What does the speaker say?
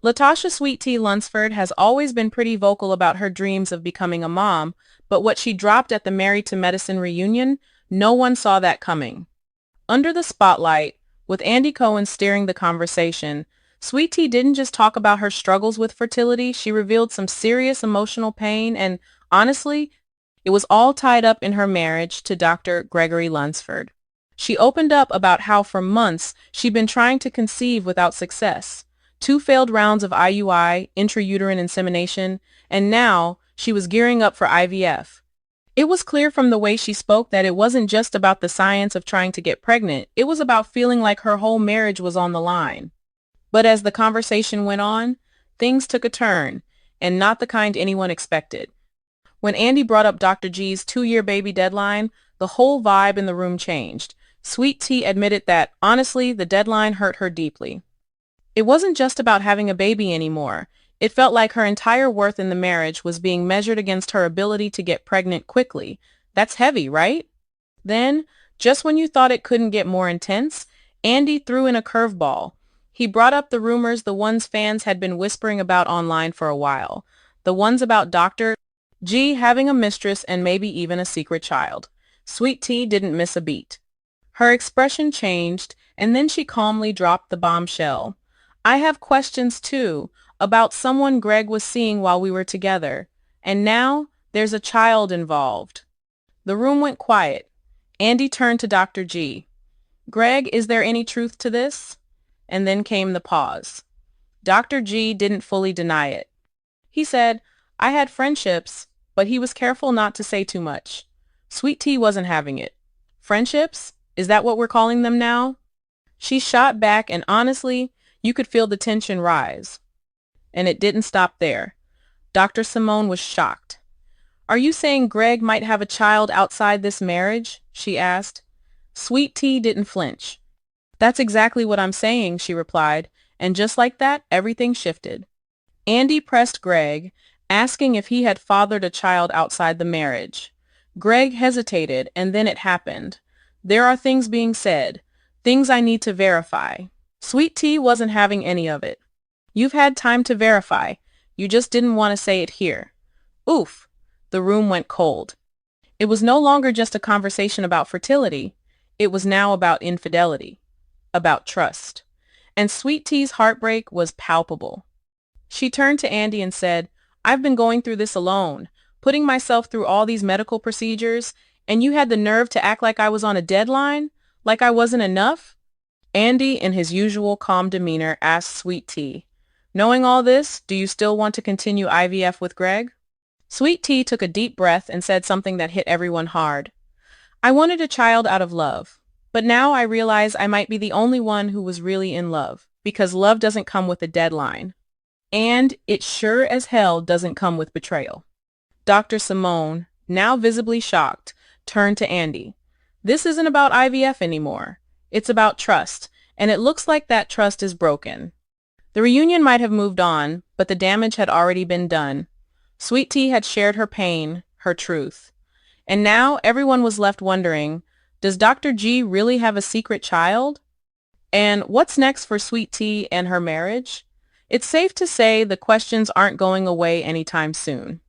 Latasha Sweet Tea Lunsford has always been pretty vocal about her dreams of becoming a mom, but what she dropped at the Married to Medicine reunion, no one saw that coming. Under the spotlight, with Andy Cohen steering the conversation, Sweet Tea didn't just talk about her struggles with fertility, she revealed some serious emotional pain and, honestly, it was all tied up in her marriage to Dr. Gregory Lunsford. She opened up about how for months she'd been trying to conceive without success, two failed rounds of IUI, intrauterine insemination, and now she was gearing up for IVF. It was clear from the way she spoke that it wasn't just about the science of trying to get pregnant, it was about feeling like her whole marriage was on the line. But as the conversation went on, things took a turn, and not the kind anyone expected. When Andy brought up Dr. G's two-year baby deadline, the whole vibe in the room changed. Sweet Tea admitted that, honestly, the deadline hurt her deeply. It wasn't just about having a baby anymore. It felt like her entire worth in the marriage was being measured against her ability to get pregnant quickly. That's heavy, right? Then, just when you thought it couldn't get more intense, Andy threw in a curveball. He brought up the rumors the ones fans had been whispering about online for a while. The ones about Dr. G having a mistress and maybe even a secret child. Sweet Tea didn't miss a beat. Her expression changed, and then she calmly dropped the bombshell. I have questions too, about someone Greg was seeing while we were together. And now, there's a child involved. The room went quiet. Andy turned to Dr. G. Greg, is there any truth to this? And then came the pause. Dr. G didn't fully deny it. He said, I had friendships, but he was careful not to say too much. Sweet Tea wasn't having it. Friendships? Is that what we're calling them now? She shot back, and honestly, you could feel the tension rise. And it didn't stop there. Dr. Simone was shocked. Are you saying Greg might have a child outside this marriage? She asked. Sweet Tea didn't flinch. That's exactly what I'm saying, she replied, and just like that, everything shifted. Andy pressed Greg, asking if he had fathered a child outside the marriage. Greg hesitated, and then it happened. There are things being said, things I need to verify. Sweet Tea wasn't having any of it. You've had time to verify. You just didn't want to say it here. Oof. The room went cold. It was no longer just a conversation about fertility. It was now about infidelity, about trust. And Sweet Tea's heartbreak was palpable. She turned to Andy and said, I've been going through this alone, putting myself through all these medical procedures, and you had the nerve to act like I was on a deadline? Like I wasn't enough? Andy, in his usual calm demeanor, asked Sweet Tea, knowing all this, do you still want to continue IVF with Greg? Sweet Tea took a deep breath and said something that hit everyone hard. I wanted a child out of love, but now I realize I might be the only one who was really in love, because love doesn't come with a deadline. And it sure as hell doesn't come with betrayal. Dr. Simone, now visibly shocked, turned to Andy. This isn't about IVF anymore. It's about trust, and it looks like that trust is broken. The reunion might have moved on, but the damage had already been done. Sweet Tea had shared her pain, her truth. And now everyone was left wondering, does Dr. G really have a secret child? And what's next for Sweet Tea and her marriage? It's safe to say the questions aren't going away anytime soon.